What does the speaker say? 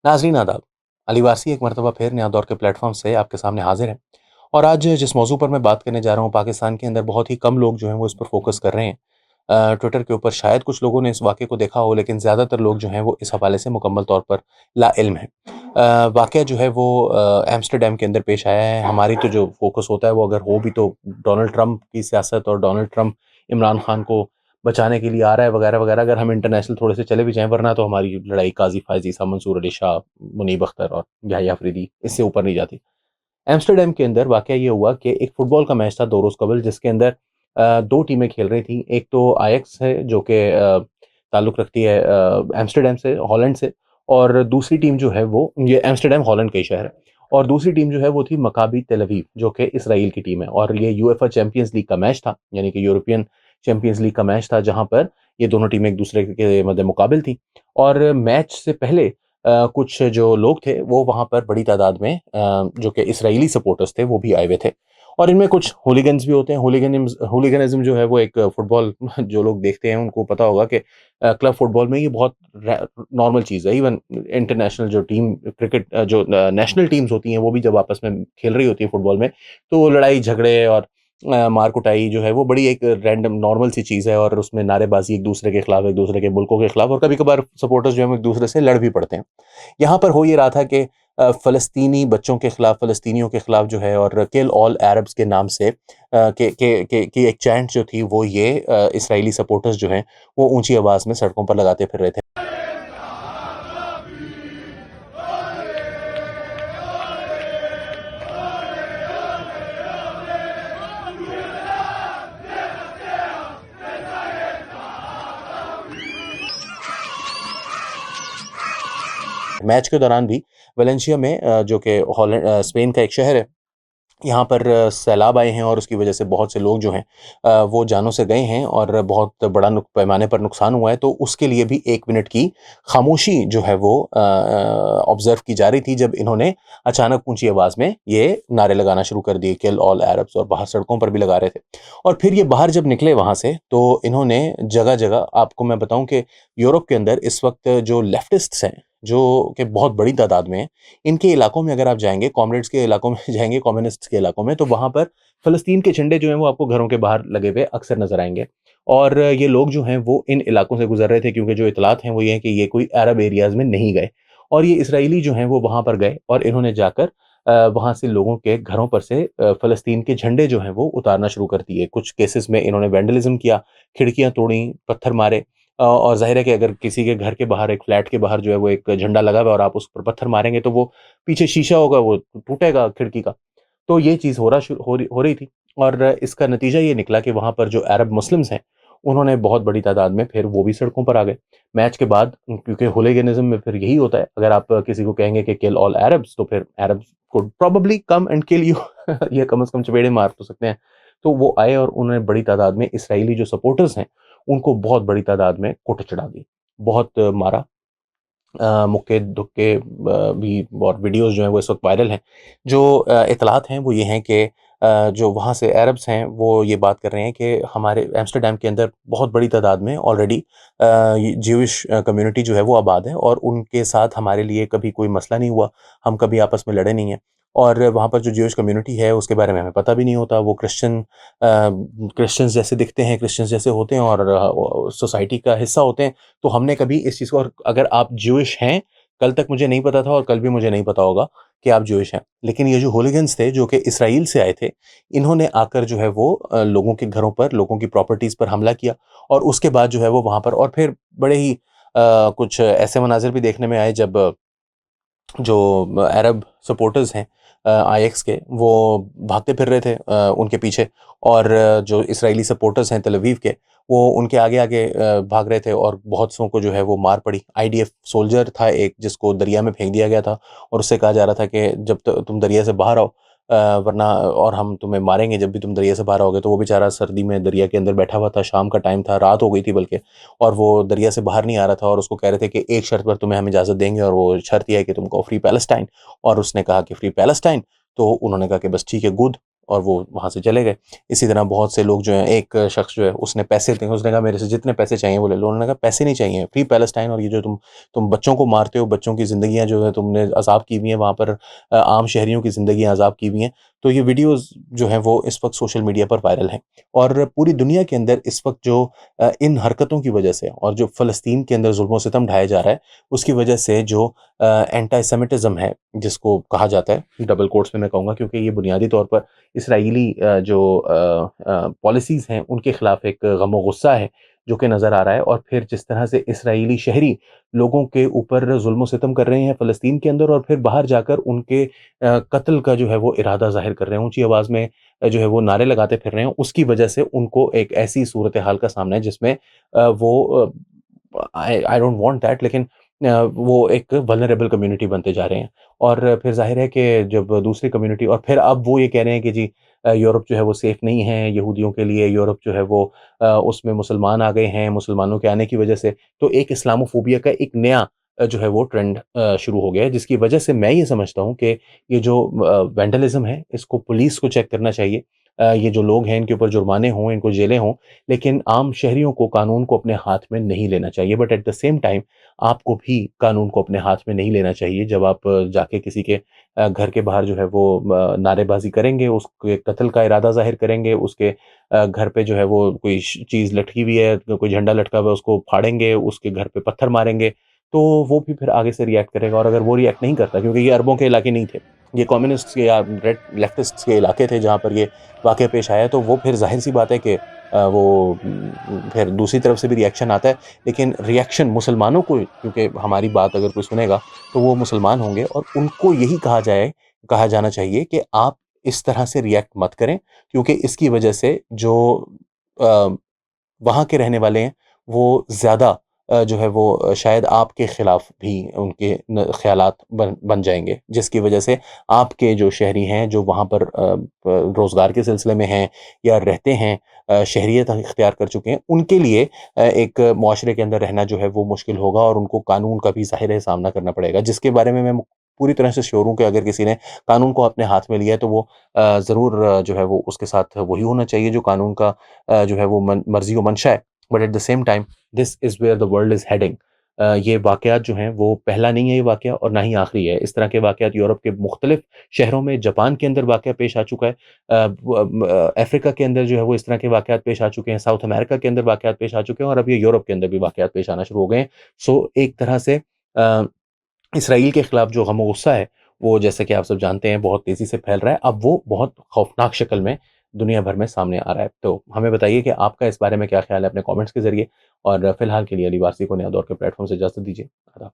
नाज़रीन आदाब। अली वारसी एक मरतबा फिर नया दौर के प्लेटफ़ॉर्म से आपके सामने हाज़िर है। और आज जिस मौज़ू पर मैं बात करने जा रहा हूँ, पाकिस्तान के अंदर बहुत ही कम लोग जो हैं वो इस पर फ़ोकस कर रहे हैं। ट्विटर के ऊपर शायद कुछ लोगों ने इस वाक़ये को देखा हो, लेकिन ज़्यादातर लोग जो हैं वो इस हवाले से मुकम्मल तौर पर लाइल्म हैं। वाक़या जो है वो एम्स्टर्डम के अंदर पेश आया है। हमारी तो जो फ़ोकस होता है वो अगर हो भी तो डोनाल्ड ट्रंप की सियासत और डोनाल्ड ट्रंप इमरान खान को बचाने के लिए आ रहा है वगैरह-वगैरह, अगर हम इंटरनेशनल थोड़े से चले भी जाएँ, वरना तो हमारी लड़ाई काज़ी फ़ायज़ ईसा, मंसूर अली शाह, मुनीब अख्तर और याह्या अफ़रीदी इससे ऊपर नहीं जाती। एम्स्टर्डम के अंदर वाक़या ये हुआ कि एक फुटबॉल का मैच था 2 रोज़ कबल, जिसके अंदर 2 टीमें खेल रही थीं। एक तो आयक्स है जो कि ताल्लुक़ रखती है एम्स्टर्डम से, हॉलैंड से, और दूसरी टीम जो है वो ये एम्स्टर्डम हॉलैंड का ही शहर है। और दूसरी टीम जो है वो थी मकाबी तेल अवीव, जो कि इसराइल की टीम है। और ये यूएफा चैंपियंस लीग का मैच था, यानी कि यूरोपियन चैंपियंस लीग का मैच था, जहाँ पर ये दोनों टीमें एक-दूसरे के मद्दे-मुकाबिल थीं। और मैच से पहले कुछ जो लोग थे वो वहाँ पर बड़ी तादाद में जो कि इसराइली सपोर्टर्स थे वो भी आए हुए थे। और इनमें कुछ हूलिगन्स भी होते हैं। हूलिगनिज़्म जो है वो एक फुटबॉल जो लोग देखते हैं उनको पता होगा कि क्लब फुटबॉल में ये बहुत नॉर्मल चीज़ है। इवन इंटरनेशनल जो टीम क्रिकेट जो नेशनल टीम्स होती हैं वो भी जब आपस में खेल रही होती है फुटबॉल में, तो लड़ाई झगड़े और मार कुटाई जो है वो बड़ी एक रैंडम नॉर्मल सी चीज़ है। और उसमें नारेबाज़ी एक दूसरे के खिलाफ, एक दूसरे के मुल्कों के खिलाफ, और कभी-कभार सपोर्टर्स जो हैं वो एक दूसरे से लड़ भी पड़ते हैं। यहाँ पर हो ये रहा था कि फ़लस्तीनी बच्चों के खिलाफ, फ़लस्तीनियों के खिलाफ जो है, और किल ऑल अरब्स के नाम से के एक चैंट जो थी वो ये इस्राएली सपोर्टर्स जो हैं वो ऊँची आवाज़ में सड़कों पर लगाते फिर रहे थे। मैच के दौरान भी वेलेंसिया में जो कि स्पेन का एक शहर है, यहाँ पर सैलाब आए हैं और उसकी वजह से बहुत से लोग जो हैं वो जानों से गए हैं और बहुत बड़ा पैमाने पर नुकसान हुआ है। तो उसके लिए भी 1 मिनट की खामोशी जो है वो ऑब्ज़र्व की जा रही थी, जब इन्होंने अचानक ऊँची आवाज़ में ये नारे लगाना शुरू कर दिए, किल ऑल अरब्स, और बाहर सड़कों पर भी लगा रहे थे। और फिर ये बाहर जब निकले वहाँ से, तो इन्होंने जगह-जगह, आपको मैं बताऊँ कि यूरोप के अंदर इस वक़्त जो लेफ्टिस्ट्स हैं, जो कि बहुत बड़ी तादाद में हैं, इनके इलाकों में अगर आप जाएँगे, कॉमरेड्स के इलाकों में जाएँगे, कम्युनिस्ट्स के इलाकों में, तो वहाँ पर फ़लस्तीन के झंडे जो हैं वो आपको घरों के बाहर लगे हुए अक्सर नज़र आएँगे। और ये लोग जो हैं वो इन इलाकों से गुज़र रहे थे, क्योंकि जो इत्तलात हैं वो ये हैं कि ये कोई अरब एरियाज़ में नहीं गए। और ये इसराइली जो हैं वो वहाँ पर गए और इन्होंने जाकर वहाँ से लोगों के घरों पर से फ़लस्तीन के झंडे जो हैं वो उतारना शुरू कर दिए। कुछ केसेज़ में इन्होंने वैंडलिज़्म किया, खिड़कियाँ तोड़ी, पत्थर मारे। और ज़ाहिर है कि अगर किसी के घर के बाहर, एक फ्लैट के बाहर जो है वो एक झंडा लगा हुआ है और आप उस पर पत्थर मारेंगे, तो वो पीछे शीशा होगा वो टूटेगा खिड़की का। तो ये चीज़ हो रही थी। और इसका नतीजा ये निकला कि वहाँ पर जो अरब मुस्लिम्स हैं, उन्होंने बहुत बड़ी तादाद में फिर वो भी सड़कों पर आ गए। मैच के बाद, क्योंकि होलिगनिज़्म में फिर यही होता है, अगर आप किसी को कहेंगे कि किल ऑल अरब्स, तो फिर Arabs could probably come and kill you ये कम से कम चपेड़े मार तो सकते हैं। तो वो आए और उन्होंने बड़ी तादाद में इसराइली जो सपोर्टर्स हैं, उनको बहुत बड़ी तादाद में कुट चढ़ा दी। बहुत मारा, मुक्के-दुक्के भी, और वीडियोज़ जो हैं वो इस वक़्त वायरल हैं। जो इत्तलात हैं वो ये हैं कि जो वहाँ से अरब्स हैं वो ये बात कर रहे हैं कि हमारे एम्स्टर्डम के अंदर बहुत बड़ी तादाद में ऑलरेडी ये ज्यूइश कम्युनिटी जो है वो आबाद है, और उनके साथ हमारे लिए कभी कोई मसला नहीं हुआ, हम कभी आपस में लड़े नहीं हैं। और वहाँ पर जो ज्यूइश कम्युनिटी है उसके बारे में हमें पता भी नहीं होता। वो क्रिश्चियंस जैसे दिखते हैं, क्रिश्चियंस जैसे होते हैं, और सोसाइटी का हिस्सा होते हैं। तो हमने कभी इस चीज़ को, और अगर आप ज्यूइश हैं, कल तक मुझे नहीं पता था और कल भी मुझे नहीं पता होगा कि आप ज्यूइश हैं। लेकिन ये जो हूलिगन्स थे जो कि इसराइल से आए थे, इन्होंने आकर जो है वो लोगों के घरों पर, लोगों की प्रॉपर्टीज़ पर हमला किया। और उसके बाद जो है वो वहाँ पर, और फिर बड़े ही कुछ ऐसे मनाज़िर भी देखने में आए, जब जो अरब सपोर्टर्स हैं आईएक्स के, वो भागते फिर रहे थे उनके पीछे। और जो इसराइली सपोर्टर्स हैं तेल अवीव के, वो उनके आगे-आगे भाग रहे थे, और बहुत सौ को जो है वो मार पड़ी। आईडीएफ सोल्जर था एक, जिसको दरिया में फेंक दिया गया था, और उससे कहा जा रहा था कि जब तुम दरिया से बाहर आओ, वरना और हम तुम्हें मारेंगे जब भी तुम दरिया से बाहर आओगे। तो वो बेचारा सर्दी में दरिया के अंदर बैठा हुआ था, शाम का टाइम था, रात हो गई थी बल्कि, और वो दरिया से बाहर नहीं आ रहा था। और उसको कह रहे थे कि एक शर्त पर तुम्हें हम इजाज़त देंगे, और वो शर्त ये है कि तुमको फ्री पैलेस्टाइन। और उसने कहा कि फ्री पैलेस्टाइन। तो उन्होंने कहा कि बस ठीक है, गुड। और वो वहाँ से चले गए। इसी तरह बहुत से लोग जो हैं, एक शख्स जो है उसने पैसे थे, उसने कहा मेरे से जितने पैसे चाहिए वो ले लो। उन्होंने कहा पैसे नहीं चाहिए, फ्री पैलेस्टाइन, और ये जो तुम बच्चों को मारते हो, बच्चों की ज़िंदगियाँ जो है तुमने अज़ाब की हुई हैं वहाँ पर, आम शहरियों की ज़िंदगियाँ अज़ाब की हुई हैं। तो ये वीडियोज़ जो हैं वो इस वक़्त सोशल मीडिया पर वायरल हैं और पूरी दुनिया के अंदर इस वक़्त जो इन हरकतों की वजह से और जो फ़लस्तीन के अंदर ज़ुल्म-ओ-सितम ढाया जा रहा है, उसकी वजह से जो एंटी-सेमिटिज़्म है, जिसको कहा जाता है, डबल कोट्स में मैं कहूँगा, क्योंकि ये बुनियादी तौर पर इसराइली जो पॉलिसीज़ हैं, उनके खिलाफ एक गम-ओ-गुस्सा है, जो कि नज़र आ रहा है। और फिर जिस तरह से इसराइली शहरी लोगों के ऊपर ज़ुल्म-ओ-सितम कर रहे हैं फ़लस्तीन के अंदर, और फिर बाहर जाकर उनके कत्ल का जो है वो इरादा ज़ाहिर कर रहे हैं, ऊँची आवाज़ में जो है वो नारे लगाते फिर रहे हैं, उसकी वजह से उनको एक ऐसी सूरत-ए-हाल का सामना है जिसमें वो आई डोंट वांट दैट, लेकिन वो एक वल्नरेबल कम्युनिटी बनते जा रहे हैं। और फिर ज़ाहिर है कि जब दूसरी कम्युनिटी, और फिर अब वो ये कह रहे हैं कि जी यूरोप जो है वो सेफ़ नहीं है यहूदियों के लिए, यूरोप जो है वो उसमें मुसलमान आ गए हैं, मुसलमानों के आने की वजह से, तो एक इस्लामोफ़ोबिया का एक नया जो है वो ट्रेंड शुरू हो गया है, जिसकी वजह से मैं ये समझता हूँ कि ये जो वैंडलिज़्म है, इसको पुलिस को चेक करना चाहिए। ये जो लोग हैं इनके ऊपर जुर्माने हों, इनको जेलें हों, लेकिन आम शहरियों को कानून को अपने हाथ में नहीं लेना चाहिए। But at the same time आपको भी कानून को अपने हाथ में नहीं लेना चाहिए। जब आप जाके किसी के घर के बाहर जो है वो नारेबाज़ी करेंगे, उसके कत्ल का इरादा ज़ाहिर करेंगे, उसके घर पे जो है वो कोई चीज़ लटकी हुई है, कोई झंडा लटका हुआ है, उसको फाड़ेंगे, उसके घर पे पत्थर मारेंगे, तो वो भी फिर आगे से रिएक्ट करेगा। और अगर वो रिएक्ट नहीं करता, क्योंकि ये अरबों के इलाके नहीं थे, ये कम्युनिस्ट्स के या रेड लेफ्टिस्ट्स के इलाके थे जहाँ पर ये वाक़या पेश आया, तो वो फिर ज़ाहिर-सी बात है कि वो फिर दूसरी तरफ से भी रिएक्शन आता है। लेकिन रिएक्शन मुसलमानों को, क्योंकि हमारी बात अगर कोई सुनेगा, तो वो मुसलमान होंगे, और उनको यही कहा जाना चाहिए कि आप इस तरह से रिएक्ट मत करें, क्योंकि इसकी वजह से जो अ, वहाँ के रहने वाले हैं, वो ज़्यादा जो है वो शायद आपके खिलाफ भी उनके ख़्यालात बन बन जाएँगे, जिसकी वजह से आपके जो शहरी हैं, जो वहाँ पर रोज़गार के सिलसिले में हैं या रहते हैं, शहरियत इख्तियार कर चुके हैं, उनके लिए एक मुआशरे के अंदर रहना जो है वो मुश्किल होगा, और उनको कानून का भी ज़ाहिर है सामना करना पड़ेगा, जिसके बारे में मैं पूरी तरह से श्योर हूँ कि अगर किसी ने कानून को अपने हाथ में लिया है, तो वो ज़रूर जो है वो उसके साथ वही होना चाहिए जो कानून का जो है वो मर्ज़ी व मंशा है। But at the same time this is where the world is heading. ये वाक़यात जो हैं वो पहला नहीं है ये वाक़या, और ना ही आखिरी है। इस तरह के वाक़यात यूरोप के मुख्तलिफ शहरों में, जापान के अंदर वाक़या पेश आ चुका है। अफ्रीका के अंदर जो है वो इस तरह के वाक़यात पेश आ चुके हैं, साउथ अमेरिका के अंदर वाक़यात पेश आ चुके हैं, और अब ये यूरोप के अंदर भी वाक़यात पेश आना शुरू हो गए हैं। सो एक तरह से अ, इसराइल के खिलाफ जो गम-ओ-गुस्सा है, वो जैसा कि आप सब जानते हैं बहुत तेज़ी से फैल रहा है। अब वो बहुत खौफ़नाक शक्ल में दुनिया भर में सामने आ रहा है। तो हमें बताइए कि आपका इस बारे में क्या ख़्याल है अपने कमेंट्स के ज़रिए, और फ़िलहाल के लिए अली वारसी को नया दौर के प्लेटफ़ॉर्म से इजाज़त दीजिए। आदाब।